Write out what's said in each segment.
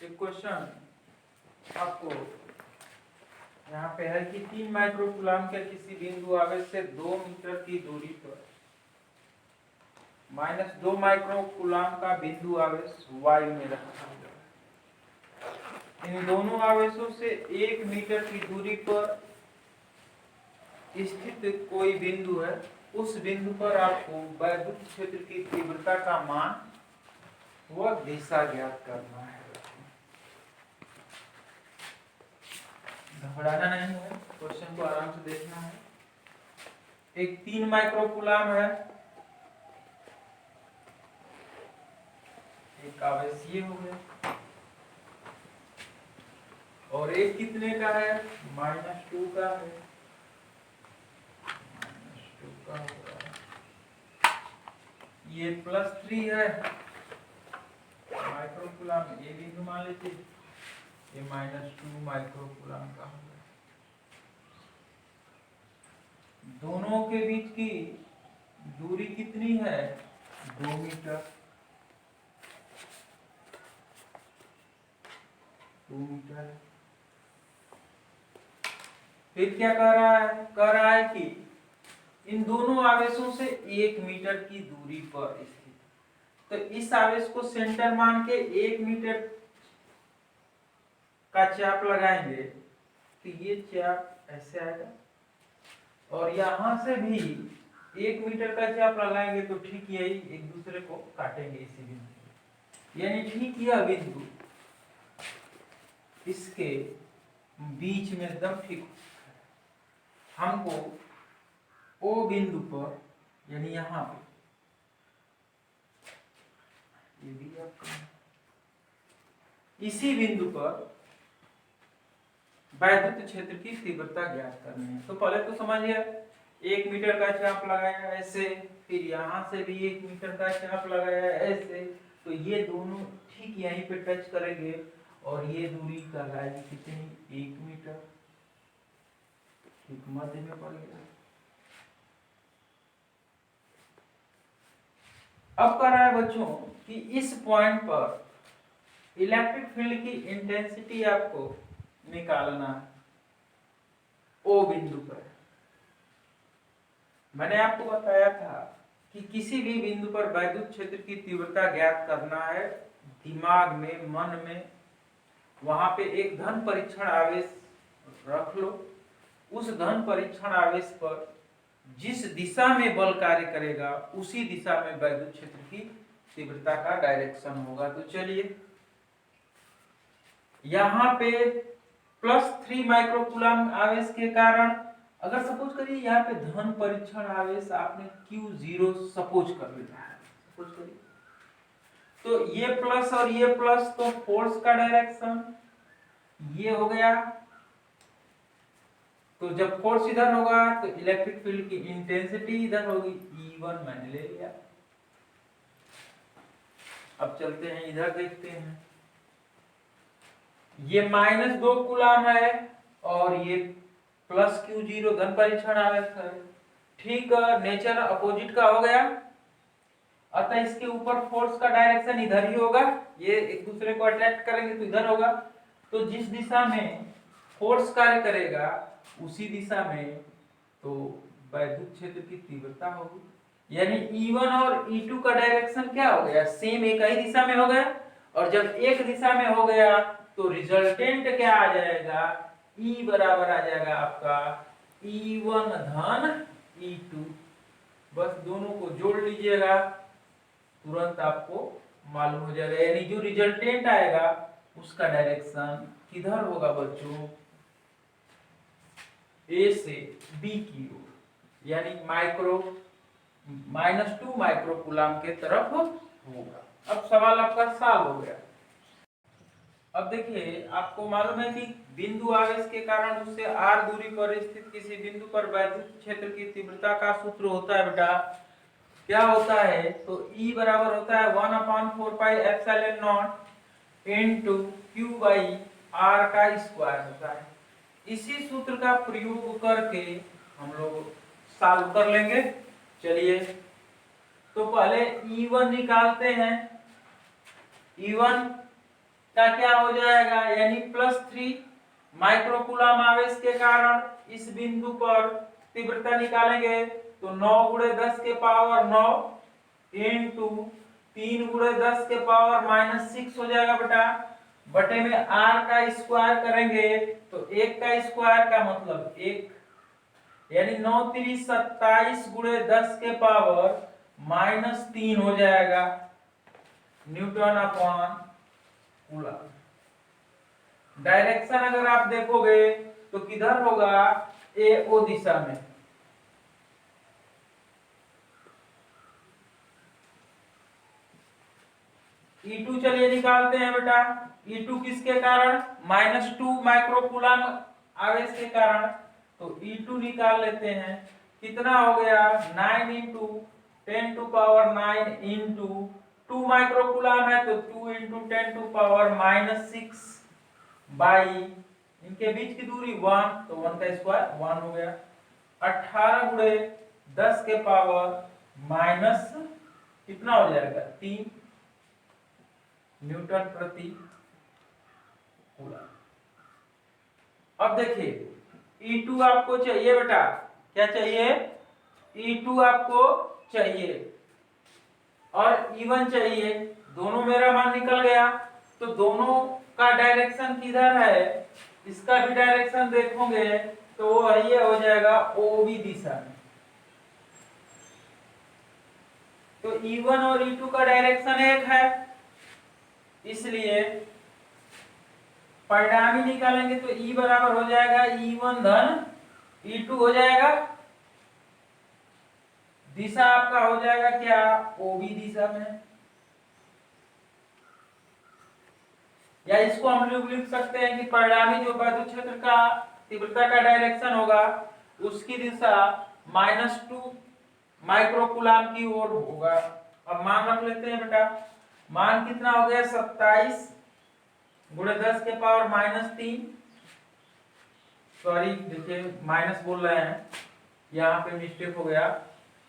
एक क्वेश्चन आपको यहाँ पे है कि 3 माइक्रोकूलम के किसी बिंदु आवेश से 2 मीटर की दूरी पर -2 माइक्रोकूलम का बिंदु आवेश वायु में रखा हुआ है। इन दोनों आवेशों से 1 मीटर की दूरी पर स्थित कोई बिंदु है। उस बिंदु पर आपको वैद्युत क्षेत्र की तीव्रता का मान व दिशा ज्ञात करना है। घबराना नहीं है, क्वेश्चन को आराम से देखना है। एक 3 माइक्रोकूलम है, एक आवेश ये हो गया, और एक कितने का है? -2 का है। -2 का होगा, ये +3 है माइक्रोकूलम, ये बिंदु मान लीजिए, ये -2 माइक्रोकूलम का होगा। दोनों के बीच की दूरी कितनी है? 2 मीटर। 2 मीटर। फिर क्या कह रहा है? कह रहा है कि इन दोनों आवेशों से 1 मीटर की दूरी पर स्थित, तो इस आवेश को सेंटर मान के 1 मीटर का चाप लगाएंगे तो ये चाप ऐसे आएगा, और यहां से भी 1 मीटर का चाप लगाएंगे तो ठीक यही एक दूसरे को काटेंगे इसी बिंदु, यानी ठीक यह बिंदु इसके बीच में एकदम ठीक हमको ओ बिंदु पर, यानी यहां पे, ये भी आपका इसी बिंदु पर वैद्युत क्षेत्र की तीव्रता ज्ञात करनी है। तो पहले तो समझिए, 1 मीटर का चाप लगाया ऐसे, फिर यहां से भी 1 मीटर का चाप लगाया ऐसे, तो ये दोनों ठीक यहीं पे टच करेंगे, और ये दूरी कहलाएगी कितनी? 1 मीटर। ठीक मध्य में पड़ गया। अब कह रहा है बच्चों कि इस पॉइंट पर इलेक्ट्रिक फील्ड की इंटेंसिटी आपको निकालना है ओ बिंदु पर। मैंने आपको बताया था कि किसी भी बिंदु पर वैद्युत क्षेत्र की तीव्रता ज्ञात करना है, दिमाग में, मन में वहां पे एक धन परीक्षण आवेश रख लो। उस धन परीक्षण आवेश पर जिस दिशा में बल कार्य करेगा उसी दिशा में वैद्युत क्षेत्र की तीव्रता का डायरेक्शन होगा। तो चलिए, यहां पे +3 माइक्रोकूलम आवेश के कारण, अगर सपोज करिए यहाँ पे धन परीक्षण आवेश आपने Q0 सपोज कर लिया है, सपोज करिए, तो ये प्लस और ये प्लस, तो फोर्स का डायरेक्शन ये हो गया। तो जब फोर्स इधर होगा तो इलेक्ट्रिक फील्ड की इंटेंसिटी इधर होगी, E1 मैंने ले लिया। अब चलते हैं इधर, देखते हैं, ये -2 कूलम है और ये +Q0 धन परीक्षण आवेश है। ठीक नेचर अपोजिट का हो गया, अतः इसके ऊपर फोर्स का डायरेक्शन इधर ही होगा, ये एक दूसरे को अट्रैक्ट करेंगे तो इधर होगा। तो जिस दिशा में फोर्स कार्य करेगा उसी दिशा में तो वैद्युत क्षेत्र की तीव्रता होगी, यानी E1 और E2 का डायरेक्शन क्या हो गया? सेम एक ही दिशा में हो गया, और जब एक दिशा में हो गया तो रिजल्टेंट क्या आ जाएगा? E बराबर आ जाएगा आपका E1 धन E2। बस दोनों को जोड़ लीजिएगा, तुरंत आपको मालूम हो जाएगा, यानी जो रिजल्टेंट आएगा उसका डायरेक्शन किधर होगा बच्चों? A से B की ओर, यानी -2 माइक्रोकूलम के तरफ होगा। अब सवाल आपका सॉल्व हो गया। अब देखिए, आपको मालूम है कि बिंदु आवेश के कारण उससे r दूरी पर स्थित किसी बिंदु पर वैद्युत क्षेत्र की तीव्रता का सूत्र होता है बेटा, क्या होता है? तो E बराबर होता है 1/4πε0 इनटू Q/r का स्क्वायर होता है। इसी सूत्र का प्रयोग करके हम लोग सॉल्व कर लेंगे। चलिए, तो पहले E1 निकालते हैं। E1 का क्या हो जाएगा, यानी +3 माइक्रोकूलम आवेश के कारण इस बिंदु पर तीव्रता निकालेंगे तो 9 × 10 के पावर 9 इंटू 3 × 10 के पावर -6 हो जाएगा बेटा, बटे में r का स्क्वायर करेंगे तो 1 का स्क्वायर का मतलब 1, यानी 9 3 27 × 10 के पावर -3 हो जाएगा न्यूटन अपॉन कूलम। डायरेक्शन अगर आप देखोगे तो किधर होगा, ए ओ दिशा में। E2 चलिए निकालते हैं बेटा, E2 किसके कारण, -2 माइक्रोकूलम आवेश के कारण, तो E2 निकाल लेते हैं। कितना हो गया, 9 × 10⁻9 इंटू 2 माइक्रोकूलम है तो 2 × 10⁻6 बाई इनके बीच की दूरी 1 तो 1 का स्क्वायर 1 हो गया, 18 × 10 के पावर माइनस कितना हो जाएगा 3 न्यूटन प्रति कूलम। अब देखिए E2 आपको चाहिए बेटा, क्या चाहिए, E2 आपको चाहिए और E1 चाहिए, दोनों मेरा मान निकल गया, तो दोनों का डायरेक्शन किधर है, इसका भी डायरेक्शन देखोगे तो वो ये हो जाएगा OB दिशा में। तो E1 और E2 का डायरेक्शन एक है, इसलिए परिणामी निकालेंगे तो E बराबर हो जाएगा E1 धन E2 हो जाएगा, दिशा आपका हो जाएगा क्या, OB दिशा में। या इसको हम लोग लिख सकते हैं कि परिणामी जो विद्युत क्षेत्र का तीव्रता का डायरेक्शन होगा उसकी दिशा -2 माइक्रोकूलम की ओर होगा। अब मान रख लेते हैं बेटा, मान कितना हो गया 27 × 10 के पावर -3, सॉरी देखिए माइनस बोल रहे हैं, यहाँ पे मिस्टेक हो गया,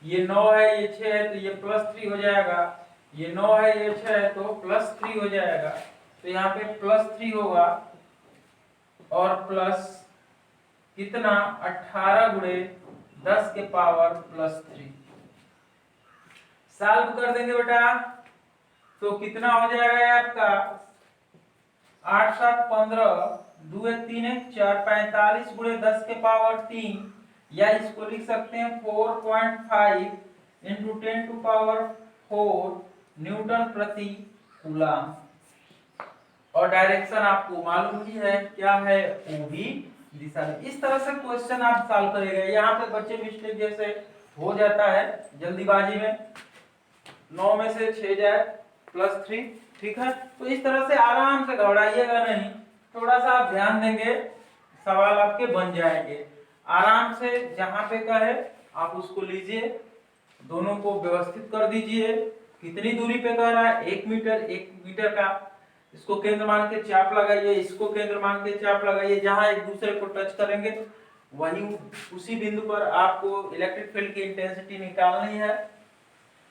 ये 9 है ये 6 है तो ये +3 हो जाएगा, ये 9 है ये 6 है तो +3 हो जाएगा, तो यहाँ पे +3 होगा और प्लस कितना 18 × 10 के पावर +3 सॉल्व कर देंगे बेटा तो कितना हो जाएगा आपका 8 7 15 2 1 3 1 4 45 × 10 के पावर 3, या इसको लिख सकते हैं 4.5 × 10⁴ न्यूटन प्रति कूलम। और डायरेक्शन आपको मालूम ही है क्या है, OB दिशा में। इस तरह से क्वेश्चन आप सॉल्व करेंगे। यहाँ पे बच्चे मिस्टेक जैसे हो जाता है जल्दीबाजी में, 9 में से 6 जाए +3, ठीक है, तो इस तरह से आराम से घबराइएगा नहीं, थोड़ा सा आप ध्यान देंगे सवाल आपके बन जाएंगे। आराम से जहां पे कहे आप उसको लीजिए, दोनों को व्यवस्थित कर दीजिए। कितनी दूरी पे कह रहा है, 1 मीटर, 1 मीटर का इसको केंद्र मान के चाप लगाइए, इसको केंद्र मान के चाप लगाइए, जहां एक दूसरे को टच करेंगे वही उसी बिंदु पर आपको इलेक्ट्रिक फील्ड की इंटेंसिटी निकालनी है।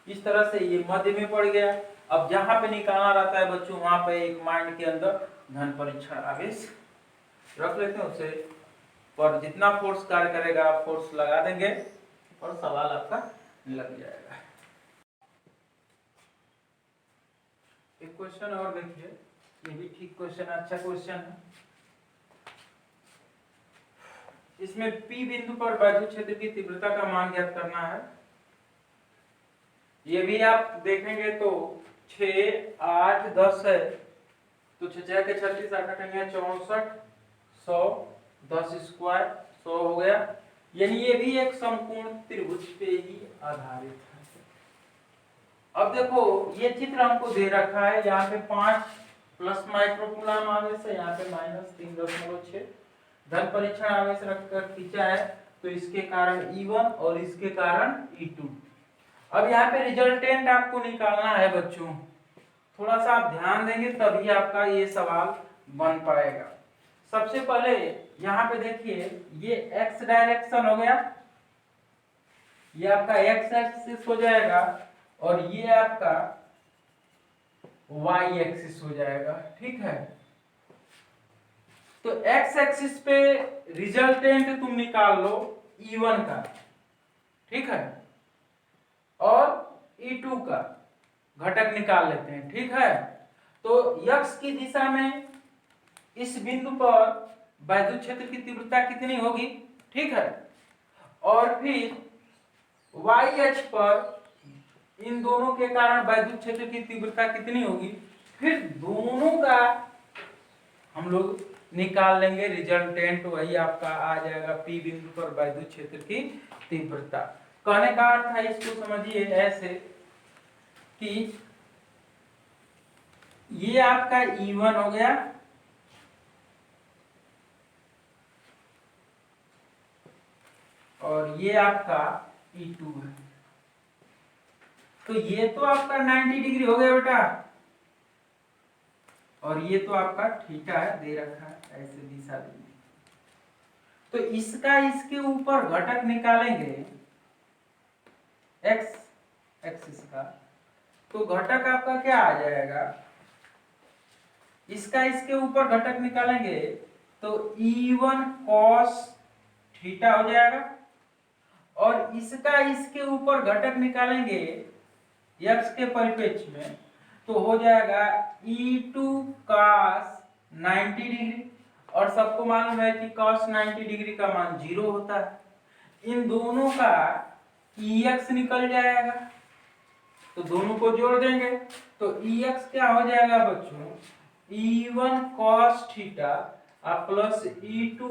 इस तरह से ये मध्य में पड़ गया। अब जहां पे निकालना रहता है बच्चों, वहां पे एक माइंड के अंदर धन परीक्षण आवेश रख लेते हैं, उसे पर जितना फोर्स कार्य करेगा आप फोर्स लगा देंगे और सवाल आपका लग जाएगा। एक क्वेश्चन और देखिए, ये भी ठीक क्वेश्चन, अच्छा क्वेश्चन है। इसमें P बिंदु पर विद्युत क्षेत्र की तीव्रता का मान ज्ञात करना है। ये भी आप देखेंगे तो 6 8 10 है, तो 6 के 36 8 8 64 100 10 स्क्वायर 100 हो गया, यानी ये भी एक समकोण त्रिभुज पे ही आधारित है। अब देखो ये चित्र हमको दे रखा है, यहाँ पे 5 प्लस माइक्रोकूलम आवेश है, यहाँ पे -3.6 धन परीक्षण आवेश रखकर खींचा है, तो इसके कारण E1 और इसके कारण E2। अब यहाँ पे रिजल्टेंट आपको निकालना है बच्चों, थोड़ा सा आप ध्यान देंगे तभी आपका ये सवाल बन पाएगा। सबसे पहले यहाँ पे देखिए ये x डायरेक्शन हो गया, ये आपका x एक्सिस हो जाएगा और ये आपका वाई एक्सिस हो जाएगा। ठीक है, तो एक्स एक्सिस पे रिजल्टेंट तुम निकाल लो E1 का, ठीक है, और E2 का घटक निकाल लेते हैं। ठीक है, तो x की दिशा में इस बिंदु पर वैद्युत क्षेत्र की तीव्रता कितनी होगी, ठीक है, और फिर y अक्ष पर इन दोनों के कारण वैद्युत क्षेत्र की तीव्रता कितनी होगी, फिर दोनों का हम लोग निकाल लेंगे रिजल्टेंट, वही आपका आ जाएगा P बिंदु पर वैद्युत क्षेत्र की तीव्रता। कहने का अर्थ है, इसको समझिए ऐसे कि ये आपका E1 हो गया और ये आपका E2 है। तो ये तो आपका 90 डिग्री हो गया बेटा, और ये तो आपका थीटा है, दे रखा है ऐसे दिशा देंगे। तो इसका इसके ऊपर घटक निकालेंगे x एक्सिस का, तो घटक आपका क्या आ जाएगा, इसका इसके ऊपर घटक निकालेंगे तो E1 cos थीटा हो जाएगा, और इसका इसके ऊपर घटक निकालेंगे x के परिप्रेक्ष्य में तो हो जाएगा E2 cos 90 डिग्री, और सबको मालूम है कि cos 90 डिग्री का मान 0 होता है। इन दोनों का Ex निकल जाएगा, तो दोनों को जोड़ देंगे तो Ex क्या हो जाएगा बच्चों, E1 cos theta plus E2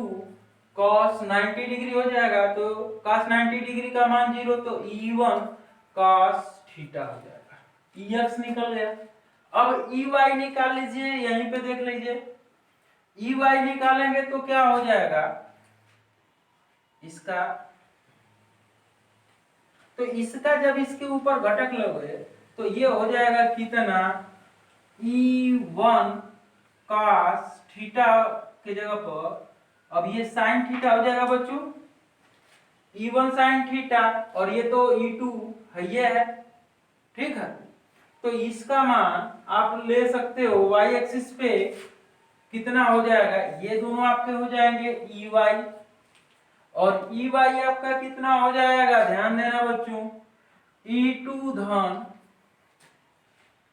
cos 90 degree हो जाएगा, तो cos 90 डिग्री का मान 0, तो E1 cos थीटा हो जाएगा। Ex निकल गया। अब Ey निकाल लीजिए, यहीं पे देख लीजिए, Ey निकालेंगे तो क्या हो जाएगा इसका, तो इसका जब इसके ऊपर घटक लोगे तो ये हो जाएगा कितना, E1 cos थीटा के जगह पर अब ये sin थीटा हो जाएगा बच्चों, E1 sin थीटा, और ये तो E2 है, ये है, ठीक है। तो इसका मान आप ले सकते हो y एक्सिस पे कितना हो जाएगा, ये दोनों आपके हो जाएंगे Ey, और Ey आपका कितना हो जाएगा, ध्यान देना बच्चों, E2 धन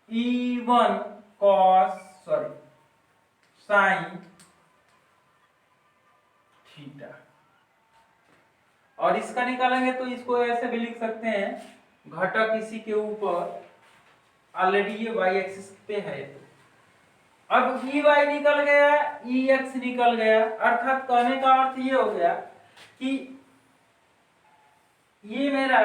E1 cos sin थीटा, और इसका निकालेंगे तो इसको ऐसे भी लिख सकते हैं, घटक इसी के ऊपर ऑलरेडी ये y एक्सिस पे है, तो अब Ey निकल गया, Ex निकल गया, अर्थात कहने का अर्थ ये हो गया कि ये मेरा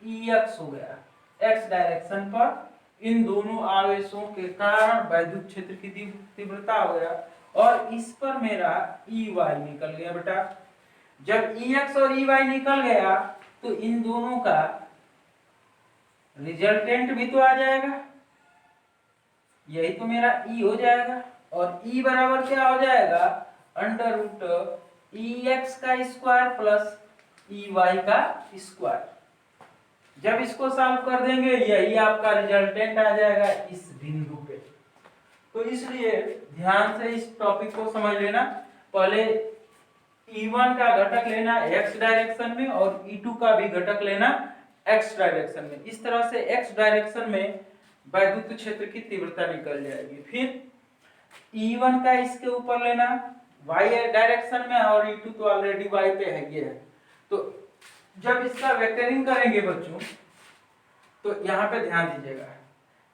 Ex हो गया x डायरेक्शन पर, इन दोनों आवेशों के कारण वैद्युत क्षेत्र की तीव्रता हो गया, और इस पर मेरा Ey निकल गया बेटा। जब Ex और Ey निकल गया तो इन दोनों का रिजल्टेंट भी तो आ जाएगा, यही तो मेरा E हो जाएगा, और E बराबर क्या हो जाएगा, अंडर रूट Ex का स्क्वायर प्लस Ey का स्क्वायर। जब इसको सॉल्व कर देंगे यही आपका रिजल्टेंट आ जाएगा इस बिंदु पे। तो इसलिए ध्यान से इस टॉपिक को समझ लेना, पहले E1 का घटक लेना x डायरेक्शन में और E2 का भी घटक लेना x डायरेक्शन में। इस तरह से x डायरेक्शन में वैद्युत क्षेत्र की तीव्रता निकल जाएगी। फिर E1 का इसके ऊपर लेना y डायरेक्शन में, और E2 तो ऑलरेडी y पे है ये है। तो जब इसका वेक्टरिंग करेंगे बच्चों तो यहाँ पे ध्यान दीजिएगा,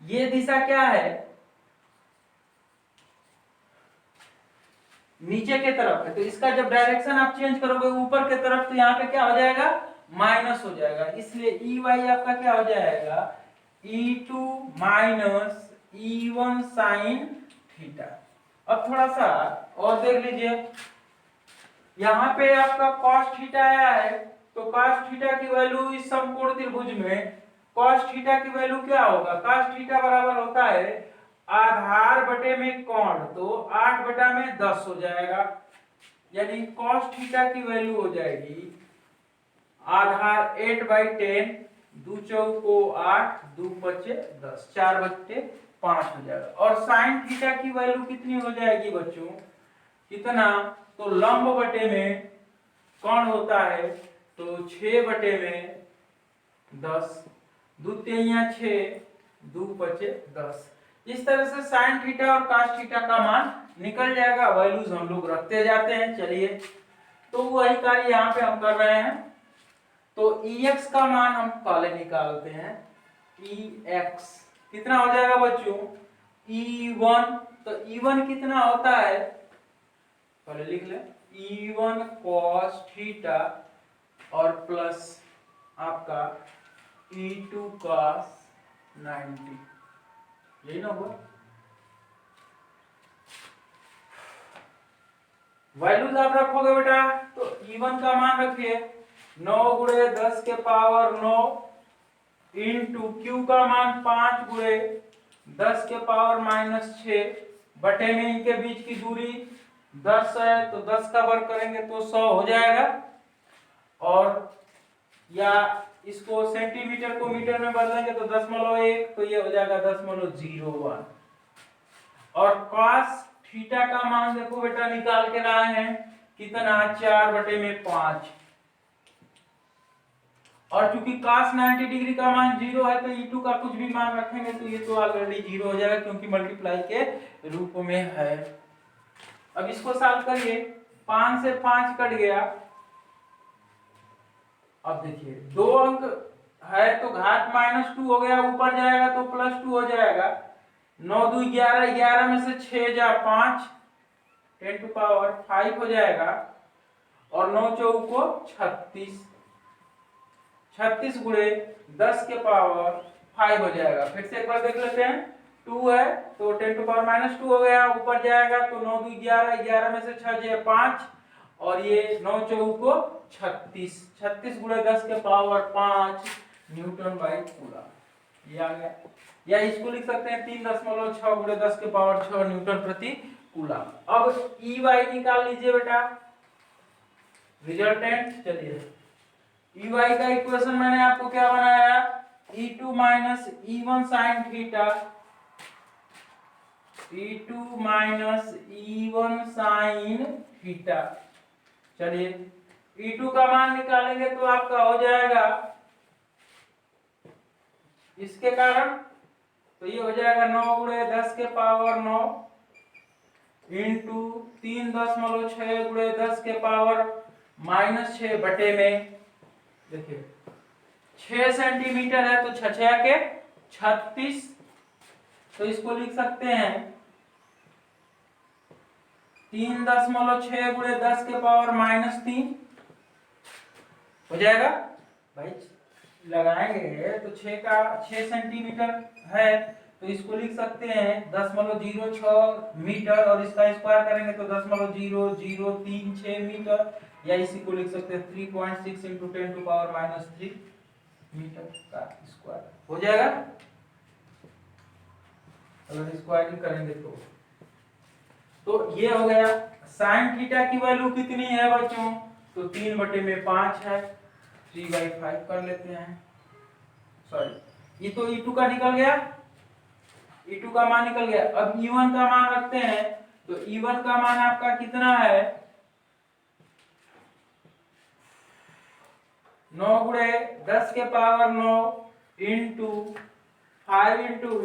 ये दिशा क्या है, नीचे के तरफ है, तो इसका जब डायरेक्शन आप चेंज करोगे ऊपर के तरफ तो यहाँ पे क्या हो जाएगा, माइनस हो जाएगा, इसलिए Ey आपका क्या हो जाएगा, E2 minus E1 sine theta. अब थोड़ा सा और देख लीजिए, यहाँ पे आपका cos थीटा आया है, तो cos थीटा की वैल्यू इस समकोण त्रिभुज में cos थीटा की वैल्यू क्या होगा, cos थीटा बराबर होता है आधार बटे में कोण, तो 8 बटा में 10 हो जाएगा, यानी cos थीटा की वैल्यू हो जाएगी आधार 8/10, 2 चौको 8, 2 पचे 10, 4 बटे 5 हो जाएगा। और साइन थीटा की वैल्यू कितनी हो जाएगी बच्चों, कितना, तो लंब बटे में कौन होता है, तो 6 बटे में 10, 2 तिया 6, 2 पचे 10। इस तरह से साइन थीटा और cos थीटा का मान निकल जाएगा, वैल्यूज हम लोग रखते जाते हैं। चलिए, तो वही कार्य यहाँ पे हम कर रहे हैं। तो Ex का मान हम पहले निकालते हैं। Ex कितना हो जाएगा बच्चों, E1, तो E1 कितना होता है, पहले लिख ले, E1 cos थीटा और प्लस आपका E2 cos 90, यही ना हुआ। वैल्यूज आप रखोगे बेटा, तो E1 का मान रखिए 9 गुणे 10 के पावर 9 इंटू Q का मान 5 गुणे 10 के पावर -6 बटे में इनके बीच की दूरी 10 है, तो 10 का वर्ग करेंगे तो 100 हो जाएगा। और या इसको सेंटीमीटर को मीटर में बदलेंगे तो 0.1, तो ये हो जाएगा 0.01। और cos थीटा का मान देखो बेटा निकाल के लाए हैं, कितना, 4 बटे में 5। और चूंकि cos 90 डिग्री का मान 0 है, तो E2 का कुछ भी मान रखेंगे तो ये तो ऑलरेडी 0 हो जाएगा, क्योंकि मल्टीप्लाई के रूप में है। अब इसको सॉल्व करिए, 5 से 5 कट गया। अब देखिए 2 अंक है तो घात -2 हो गया, ऊपर जाएगा तो +2 हो जाएगा। 9 2 11, 11 में से 6 जा 5, 10 टू पावर 5 हो जाएगा। और 9 चौको 36, 36 गुणे 10 के पावर 5 हो जाएगा। फिर से एक बार देख लेते हैं, 2 है तो 10 टू पावर -2 हो गया, ऊपर जाएगा तो 9 2 11, 11 में से 6 जाए 5, और ये 9 चौको 36, 36 गुणे 10 के पावर 5 न्यूटन बाई कूलम, ये आ गया। या इसको लिख सकते हैं 3.6 गुणे 10 के पावर 6 न्यूटन प्रति कूलम। अब ई वाई निकाल लीजिए बेटा, रिजल्टेंट। चलिए, ई वाई का इक्वेशन मैंने आपको क्या बनाया, E2 minus E1 sine theta, E2 minus E1 sine theta. चलिए, E2 का मान निकालेंगे तो आपका हो जाएगा इसके कारण, तो ये हो जाएगा 9 गुणे 10 के पावर 9 इंटू 3.6 गुणे 10 के पावर -6 बटे में, देखिए 6 सेंटीमीटर है तो 6 के 36, तो इसको लिख सकते हैं 3.6 गुणे 10 के पावर -3 हो जाएगा। भाई लगाएंगे तो 6 सेंटीमीटर है, तो इसको लिख सकते हैं 10.06 मीटर, और इसका स्क्वायर करेंगे तो 10.0036 मीटर, या इसी को लिख सकते हैं 3.6 इंटू 10 टू पावर -3 मीटर का स्क्वायर हो जाएगा। अगर स्क्वायरिंग करेंगे तो ये हो गया। साइन थीटा की वैल्यू कितनी है बच्चों, तो 3 बटे में 5 है, 3/5 कर लेते हैं। सॉरी, ये तो E2 का निकल गया, E2 का मान निकल गया। अब E1 का मान रखते हैं, तो E1 का मान आपका कितना है, 9 गुणे 10 के power 9 into 5 into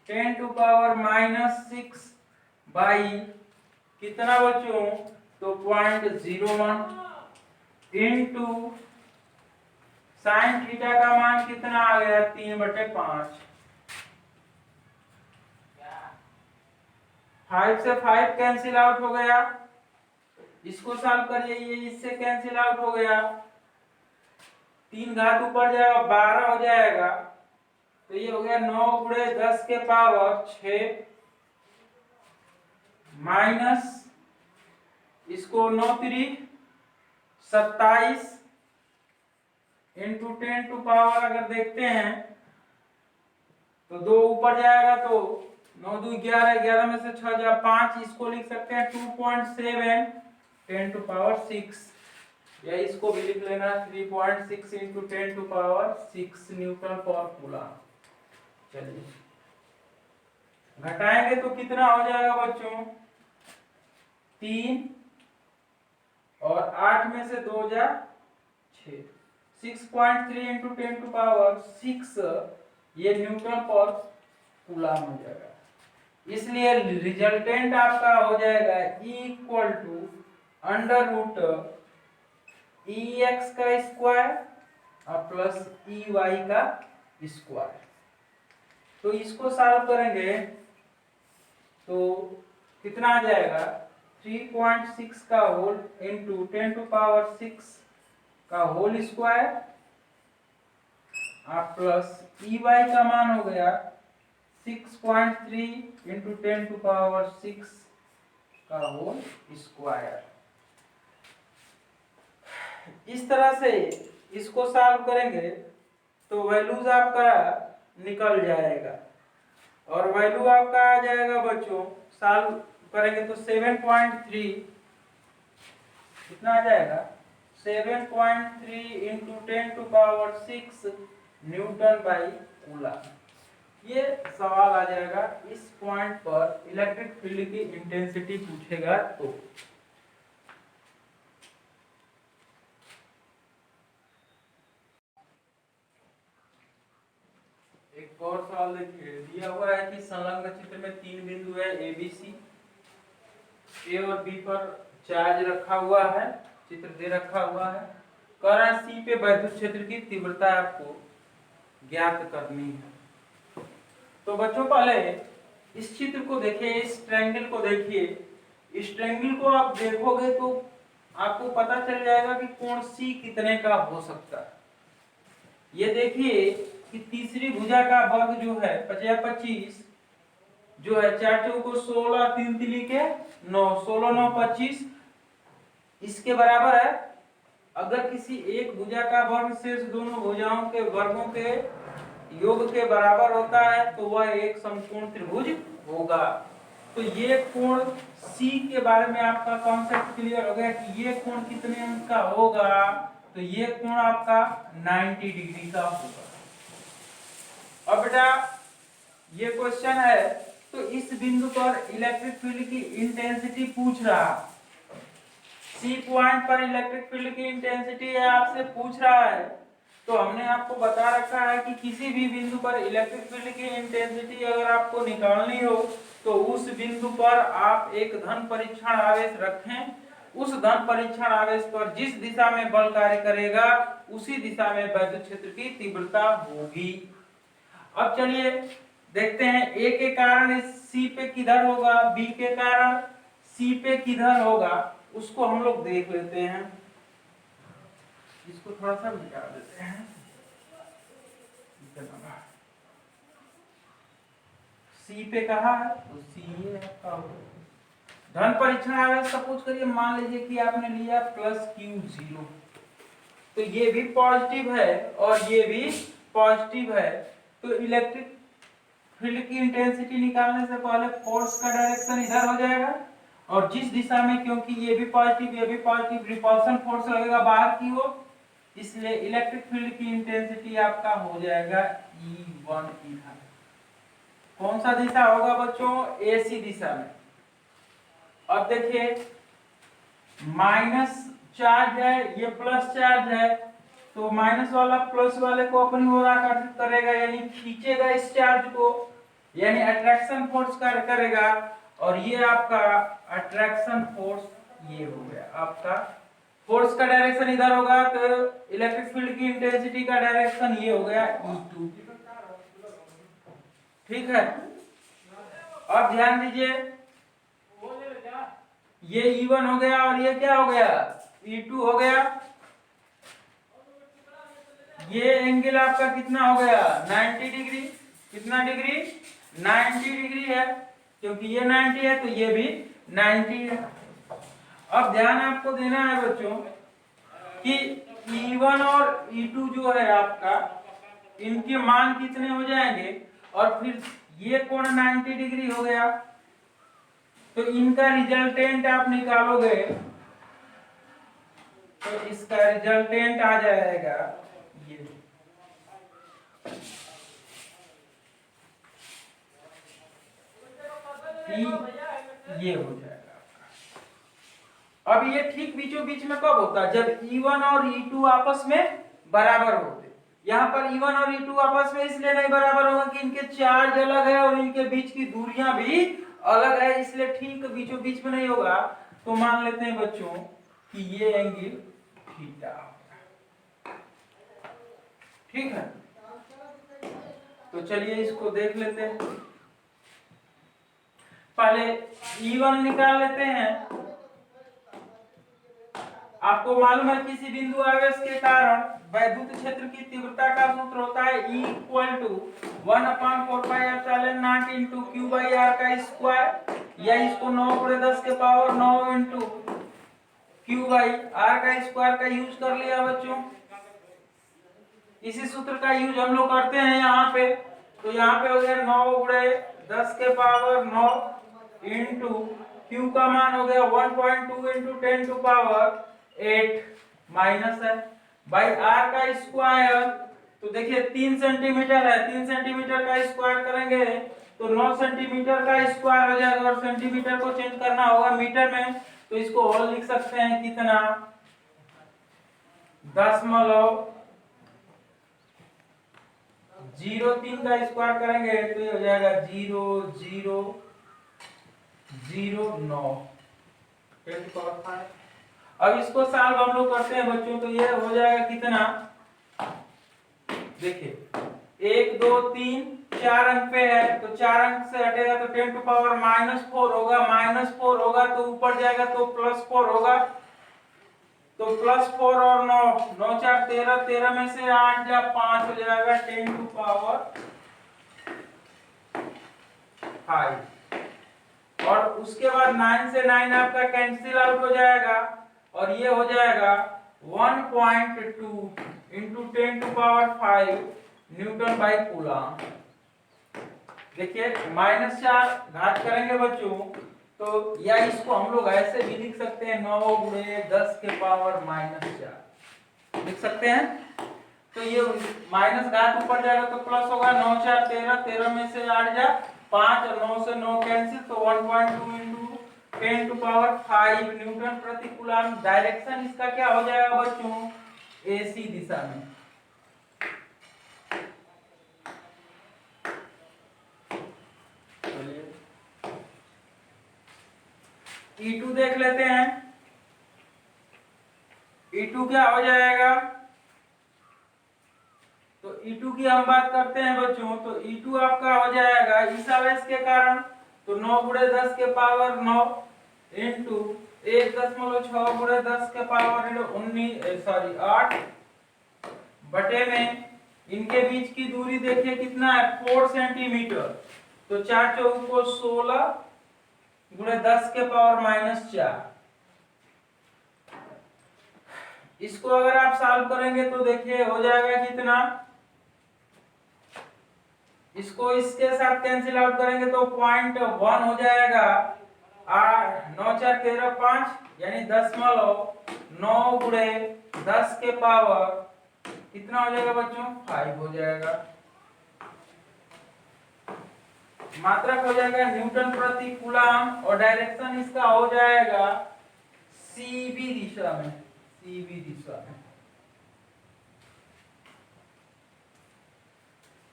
10 to power -6 by कितना बच्चों, तो 0.01 इंटू साइन थीटा का मान कितना आ गया, 3/5। 5 से 5 कैंसिल आउट हो गया, इसको सॉल्व करिए, ये इससे कैंसिल आउट हो गया, 3 घात ऊपर जाएगा 12 हो जाएगा, तो ये हो गया 9 गुणे 10 के पावर 6 माइनस इसको 9 3 27 इंटू 10 टू पावर अगर देखते हैं तो 2 ऊपर जाएगा तो 9 2 11, 11 में से 6 जा 5, इसको लिख सकते हैं 2.7 10 टू पावर 6, या इसको भी लिख लेना 3.6 इंटू 10 टू पावर 6 न्यूटन पर कूलम। चलिए, घटाएंगे तो कितना हो जाएगा बच्चों, 3, और 8 में से 2 जा 6, 6.3 इंटू 10⁶, ये न्यूटन पर कूलम हो जाएगा। इसलिए रिजल्टेंट आपका हो जाएगा equal to under root EX का स्क्वायर और प्लस EY का स्क्वायर। तो इसको सॉल्व करेंगे तो कितना आ जाएगा, 3.6 का होल इंटू 10⁶ का होल स्क्वायर और प्लस EY का मान हो गया 6.3 इंटू 10⁶ का होल स्क्वायर। इस तरह से इसको सॉल्व करेंगे तो वैल्यूज आपका निकल जाएगा, और वैल्यू आपका आ जाएगा बच्चों, सॉल्व करेंगे तो 7.3 कितना आ जाएगा, 7.3 इंटू 10⁶ न्यूटन बाई कूलम। ये सवाल आ जाएगा इस पॉइंट पर इलेक्ट्रिक फील्ड की इंटेंसिटी पूछेगा तो। एक और सवाल देखिए, दिया हुआ है कि संलग्न चित्र में 3 बिंदु है ABC, ए और बी पर चार्ज रखा हुआ है, चित्र दे रखा हुआ है। करण C पे वैद्युत क्षेत्र की तीव्रता आपको ज्ञात करनी है। तो बच्चों पहले इस चित्र को देखिए, इस ट्रायंगल को देखिए। इस ट्रायंगल को आप देखोगे तो आपको पता चल जाएगा कि कोण C कितने का हो सकता है। ये देखिए कि तीसरी भुजा का वर्ग जो है 25 जो है, 4 चौको 16, 3 तिली के 9, 16 9 25 इसके बराबर है। अगर किसी एक भुजा का वर्ग शेष दोनों भुजाओं के वर्गों के योग के बराबर होता है तो वह एक समकोण त्रिभुज होगा। तो ये कोण C के बारे में आपका कॉन्सेप्ट क्लियर हो गया कि ये कोण कितने अंश का होगा, तो ये कोण आपका 90 डिग्री का होगा। अब बेटा ये क्वेश्चन है, तो इस बिंदु पर इलेक्ट्रिक फील्ड की इंटेंसिटी पूछ रहा है। C पॉइंट पर इलेक्ट्रिक फील्ड की इंटेंसिटी है, आपसे पूछ रहा है। तो हमने आपको बता रखा है कि किसी भी बिंदु पर इलेक्ट्रिक फील्ड की इंटेंसिटी अगर आपको निकालनी हो तो उस बिंदु पर आप एक धन परीक्षण आवेश रखें। उस धन परीक्षण आवेश पर जिस दिशा में बल कार्य करेगा उसी दिशा में वैद्युत क्षेत्र की तीव्रता होगी। अब चलिए देखते हैं, A के कारण C पे किधर होगा, B के कारण C पे किधर होगा, उसको हम लोग देख लेते हैं। इसको थोड़ा सा मिटा देते हैं। C पे कहा है तो C ये आपका होगा। धन परीक्षण आवेश सपोज करिए, मान लीजिए कि आपने लिया +Q0, तो ये भी पॉजिटिव है और ये भी पॉजिटिव है। तो इलेक्ट्रिक फील्ड की इंटेंसिटी निकालने से पहले फोर्स का डायरेक्शन इधर हो जाएगा, और जिस दिशा में, क्योंकि ये भी पॉजिटिव, रिपल्शन फोर्स लगेगा बाहर की ओर, इसलिए इलेक्ट्रिक फील्ड की इंटेंसिटी आपका हो जाएगा E1 इधर। कौन सा दिशा होगा बच्चों, AC दिशा में। अब देखिए माइनस चार्ज है, ये प्लस चार्ज है, तो माइनस वाला प्लस वाले को अपनी ओर आकर्षित करेगा, यानी खींचेगा इस चार्ज को, यानी अट्रैक्शन फोर्स कार्य करेगा। और ये आपका अट्रैक्शन फोर्स ये हो गया आपका। फोर्स का डायरेक्शन इधर होगा तो इलेक्ट्रिक फील्ड की इंटेंसिटी का डायरेक्शन ये हो गया E2। ठीक है, अब ध्यान दीजिए, ये E1 हो गया और ये क्या हो गया, E2 हो गया। ये एंगल आपका कितना हो गया, 90 डिग्री। कितना डिग्री, 90 डिग्री है, क्योंकि ये 90 है तो ये भी 90 है। अब ध्यान आपको देना है बच्चों कि E1 और E2 जो है आपका, इनके मान कितने हो जाएंगे, और फिर ये कोण 90 डिग्री हो गया, तो इनका रिजल्टेंट आप निकालोगे तो इसका रिजल्टेंट आ जाएगा ये। ये हो जाएगा आपका। अब ये ठीक बीचों बीच में कब होता है? जब E1 और E2 आपस में बराबर होते। यहाँ पर E1 और E2 आपस में इसलिए नहीं बराबर होगा कि इनके चार्ज अलग है और इनके बीच की दूरियां भी अलग है, इसलिए ठीक बीचों बीच में नहीं होगा। तो मान लेते हैं बच्चों कि ये एंगल थीटा, ठीक है। तो चलिए इसको देख लेते हैं। पहले E1 निकाल लेते हैं। आपको मालूम है किसी बिंदु आवेश के कारण वैद्युत क्षेत्र की तीव्रता का सूत्र होता है E = 1/4πε0 इंटू Q/r का स्क्वायर, या इसको 9×10⁻⁹ इंटू Q/r का स्क्वायर का यूज कर लिया बच्चों। इसी सूत्र का यूज हम लोग करते हैं यहाँ पे। तो यहाँ पे हो गया 9×10⁻9 इंटू Q का मान हो गया 1.2 इंटू 10⁸ माइनस है बाई r का स्क्वायर। तो देखिए 3 सेंटीमीटर है, 3 सेंटीमीटर का स्क्वायर करेंगे तो 9 सेंटीमीटर का स्क्वायर हो जाएगा, और सेंटीमीटर को चेंज करना होगा मीटर में। तो इसको और लिख सकते हैं कितना, 0.03 का स्क्वायर करेंगे तो ये हो जाएगा 0.0009। अब इसको सॉल्व हम लोग करते हैं बच्चों, तो ये हो जाएगा कितना, देखिए 1 2 3 4 अंक पे है, तो 4 अंक से हटेगा तो 10⁻⁻4 होगा, -4 होगा तो ऊपर जाएगा तो +4 होगा। तो +4 और 9, 9 4 13, 13 में से 8 जा 5 हो जाएगा 10⁵ और उसके बाद 9 से 9 आपका कैंसिल आउट हो जाएगा, और ये हो जाएगा 1.2 इंटू 10⁵ न्यूटन बाई कूलम। देखिए -4 घात करेंगे बच्चों, तो या इसको हम लोग ऐसे भी लिख सकते हैं 9×10⁻⁻4 लिख सकते हैं। तो ये माइनस घात ऊपर जाएगा तो प्लस होगा, 9 4 13, 13 में से 8 जा 5 और 9 से 9 कैंसिल, तो 1.2 इंटू 10⁵ न्यूटन प्रति कूलम। डायरेक्शन इसका क्या हो जाएगा बच्चों, एसी दिशा में। E2 देख लेते हैं, E2 क्या हो जाएगा। तो E2 की हम बात करते हैं बच्चों, तो E2 आपका हो जाएगा इस आवेश के कारण, तो 9×10⁻9 इंटू 1.6×10⁻8 बटे में इनके बीच की दूरी देखिए कितना है, 4 सेंटीमीटर। तो 4 चौक को 16×10⁻⁻4। इसको अगर आप सॉल्व करेंगे तो देखिए हो जाएगा कितना, इसको इसके साथ कैंसिल आउट करेंगे तो 0.1 हो जाएगा। 9 4 13 5 यानी 10.9×10 के पावर कितना हो जाएगा बच्चों, 5 हो जाएगा। मात्रक हो जाएगा न्यूटन प्रति कूलम, और डायरेक्शन इसका हो जाएगा सीबी दिशा में, सीबी दिशा में।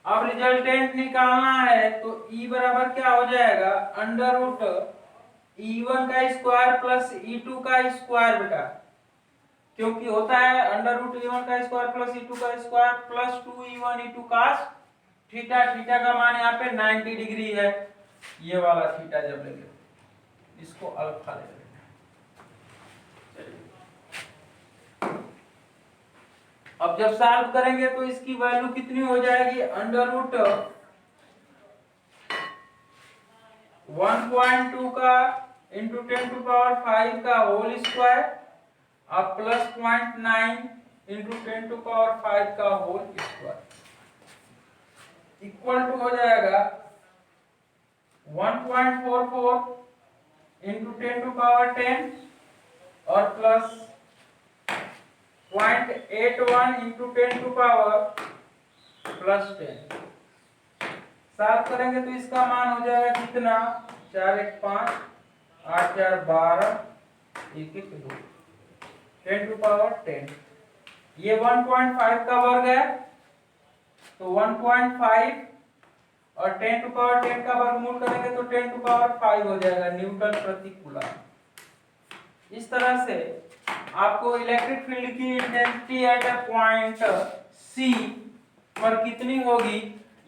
अब रिजल्टेंट निकालना है, तो E बराबर क्या हो जाएगा, √E1 का स्क्वायर प्लस E2 का स्क्वायर बेटा, क्योंकि होता है √E1 का स्क्वायर प्लस E2 का square plus 2E1 E2 cos theta. Theta का मान यहाँ पे 90 डिग्री है, ये वाला थीटा जब लेंगे इसको अल्फा ले लेंगे। अब जब सॉल्व करेंगे तो इसकी वैल्यू कितनी हो जाएगी, √1.2 का इंटू 10⁵ का होल स्क्वायर अब प्लस 0.9 इंटू 10⁵ का होल स्क्वायर इक्वल टू हो जाएगा 1.44 इंटू 10⁻10 और प्लस 0.81 इंटू 10⁻+10। साथ करेंगे तो इसका मान हो जाएगा कितना, 4 1 5, 8 4 12, 1 1 2, 10 टू पावर 10। ये 1.5 का वर्ग है, तो 1.5 और 10 टू पावर 10 का वर्गमूल करेंगे तो 10 टू पावर 5 हो जाएगा न्यूटन प्रति कूलम। इस तरह से आपको इलेक्ट्रिक फील्ड की intensity at a point C पर कितनी होगी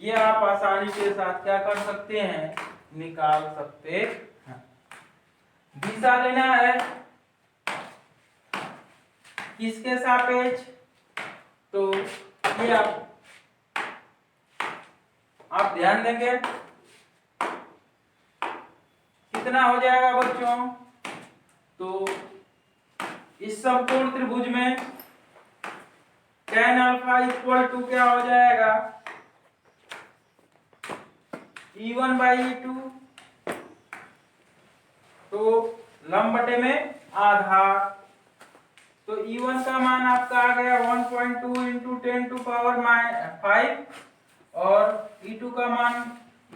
ये आप आसानी के साथ क्या कर सकते हैं, निकाल सकते हैं। दिशा लेना है किसके सापेक्ष, तो ये आप ध्यान देंगे कितना हो जाएगा बच्चों, तो इस समकोण त्रिभुज में tan अल्फा इक्वल टू क्या हो जाएगा, E1 बाई E2, तो लंब बटे में आधार, तो E1 का मान आपका आ गया 1.2 इंटू 10 टू पावर 5 और E2 का मान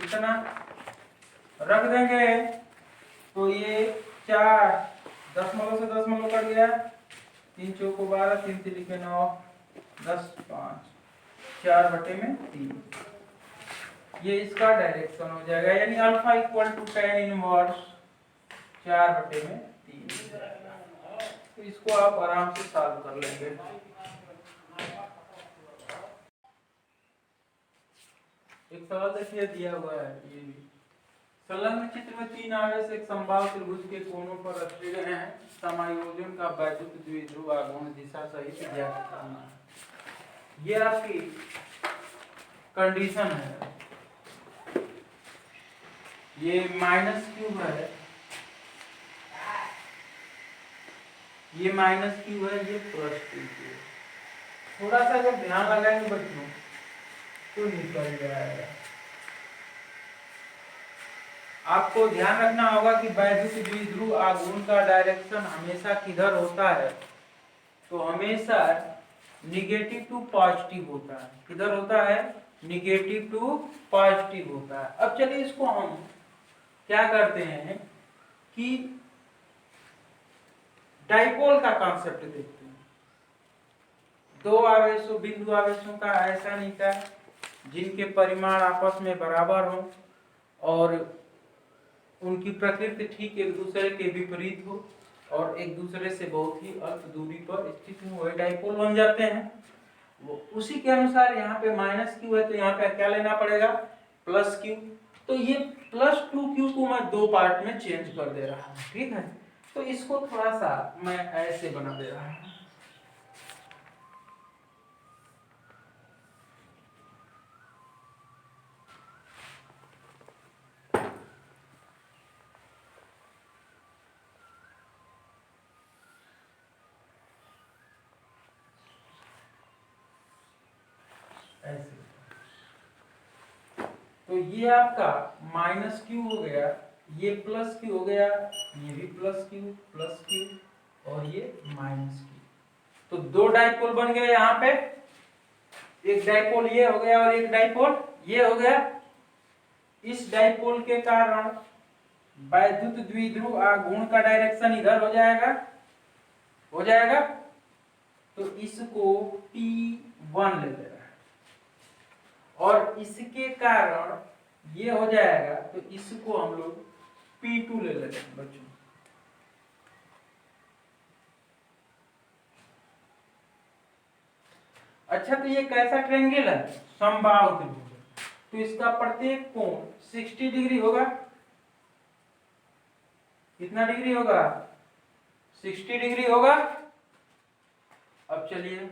इतना रख देंगे, तो ये 4 दशमलव से दशमलव कट गया, 3 चौको 12, 3 तिरिके 9, 10 5, 4 बटे में 3, ये इसका डायरेक्शन हो जाएगा, यानी alpha equal to tan inverse 4 बटे में 3। तो इसको आप आराम से सॉल्व कर लेंगे। एक सवाल देखिए दिया हुआ है, ये भी संलग्न चित्र में 3 आवेश एक समबाहु त्रिभुज के कोनों पर रखे गए हैं, समायोजन का वैद्युत द्विध्रुव आघूर्ण दिशा सहित ज्ञात करना है। ये आपकी कंडीशन है, ये माइनस क्यूब है, ये माइनस क्यूब है, ये प्लस क्यूब है। थोड़ा सा अगर ध्यान लगाएंगे बच्चों तो निकल जाएगा। आपको ध्यान रखना होगा कि वैद्युत द्विध्रुव आघूर्ण का डायरेक्शन हमेशा किधर होता है, तो हमेशा निगेटिव टू पॉजिटिव होता है। किधर होता है, निगेटिव टू पॉजिटिव होता है। अब चलिए इसको हम क्या करते हैं कि डाइपोल का कॉन्सेप्ट देखते हैं। दो आवेशों बिंदु आवेशों का ऐसा नहीं था जिनके परिमाण आपस में बराबर हो और उनकी प्रकृति ठीक एक दूसरे के विपरीत हो और एक दूसरे से बहुत ही अल्प दूरी पर स्थित हो, वही डाइपोल बन जाते हैं। वो उसी के अनुसार यहाँ पे माइनस क्यू है, तो यहाँ पे क्या लेना पड़ेगा, प्लस क्यू। तो ये प्लस 2q को मैं दो पार्ट में चेंज कर दे रहा हूँ, ठीक है। तो इसको थोड़ा सा मैं ऐसे बना दे रहा हूँ। ऐसे तो ये आपका माइनस क्यू हो गया, ये प्लस क्यू हो गया, ये भी प्लस क्यू और ये माइनस क्यू। तो दो डाइपोल बन गए यहाँ पे, एक डाइपोल ये हो गया और एक डाइपोल ये हो गया। इस डाइपोल के कारण वैद्युत द्विध्रुव आघूर्ण का डायरेक्शन इधर हो जाएगा, तो इसको P1 ले लेना और इसके कारण ये हो जाएगा, तो इसको हम लोग P2 ले लेते हैं बच्चों। अच्छा, तो ये कैसा ट्रायंगल है, समबाहु त्रिभुज, तो इसका प्रत्येक कोण 60 डिग्री होगा। कितना डिग्री होगा, 60 डिग्री होगा। अब चलिए,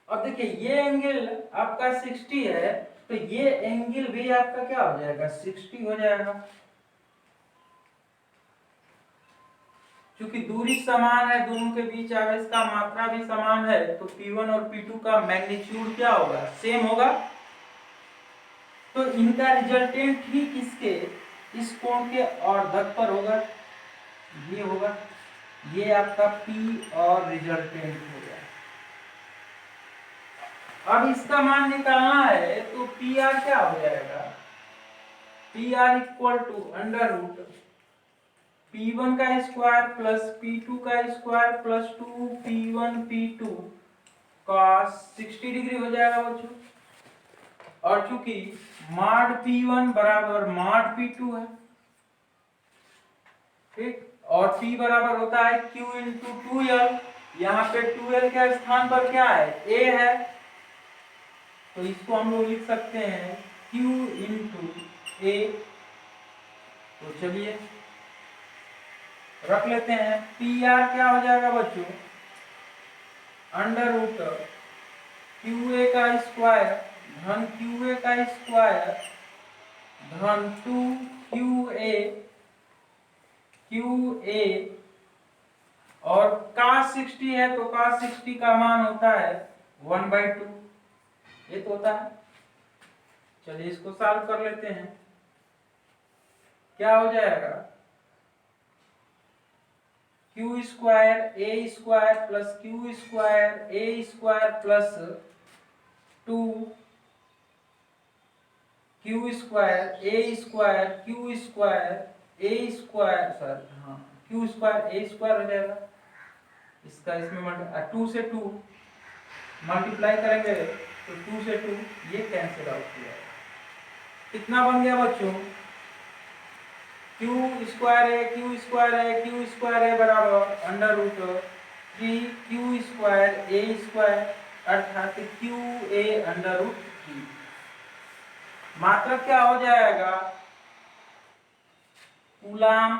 अब देखिए ये एंगल आपका 60 है, तो ये एंगल भी आपका क्या हो जाएगा, 60 हो जाएगा। क्योंकि दूरी समान है, दोनों के बीच आवेश का मात्रा भी समान है, तो P1 और P2 का मैग्नीट्यूड क्या होगा, सेम होगा। तो इनका रिजल्टेंट ठीक इसके इस कोण के अर्धक पर होगा, ये होगा, ये आपका P और रिजल्टेंट हो गया। अब इसका मान निकालना है, तो PR क्या हो जाएगा, P R equal to under root P1 का स्क्वायर प्लस P2 का square plus 2 P1 P2 cos 60 degree हो जाएगा बच्चों। और चूंकि मॉड P1 बराबर मॉड P2 है, ठीक, और P बराबर होता है Q इंटू 2L। यहाँ पे 2L के स्थान पर क्या है, A है, तो इसको हम लोग लिख सकते हैं Q इंटू A। तो चलिए रख लेते हैं। पी आर क्या हो जाएगा बच्चों, अंडर रूट क्यू ए का स्क्वायर धन क्यू ए का स्क्वायर धन 2 क्यू ए और cos 60 है तो cos 60 का मान होता है 1/2, ये तो होता है। चलिए इसको सॉल्व कर लेते हैं। क्या हो जाएगा, क्यू स्क्वायर ए स्क्वायर प्लस क्यू स्क्वायर ए स्क्वायर प्लस 2 क्यू स्क्वायर ए स्क्वायर क्यू स्क्वायर ए स्क्वायर, सर हाँ, क्यू स्क्वायर ए स्क्वायर हो जाएगा। इसका इसमें 2 से 2 मल्टीप्लाई करेंगे तो 2 से 2 ये कैंसिल आउट हो जाएगा। कितना बन गया बच्चों, क्यू स्क्वायर है बराबर अंडर रूट 3 क्यू स्क्वायर ए स्क्वायर अर्थात क्यू ए अंडर रूट 3। मात्रक क्या हो जाएगा, कूलाम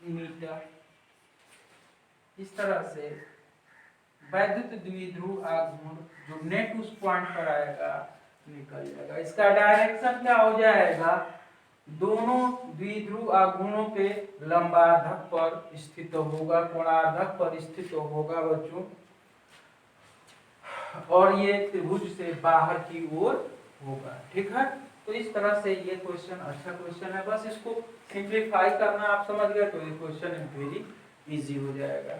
मीटर। इस तरह से वैद्युत द्विध्रुव आघूर्ण जो नेट उस पॉइंट पर आएगा निकल जाएगा। इसका डायरेक्शन क्या हो जाएगा, दोनों द्विध्रुव आघूर्णों के लंबार्धक पर स्थित होगा, कोणार्धक पर स्थित होगा बच्चों, और ये त्रिभुज से बाहर की ओर होगा, ठीक है। तो इस तरह से ये क्वेश्चन अच्छा क्वेश्चन है, बस इसको सिंप्लीफाई करना आप समझ गए तो ये क्वेश्चन वेरी इजी हो जाएगा।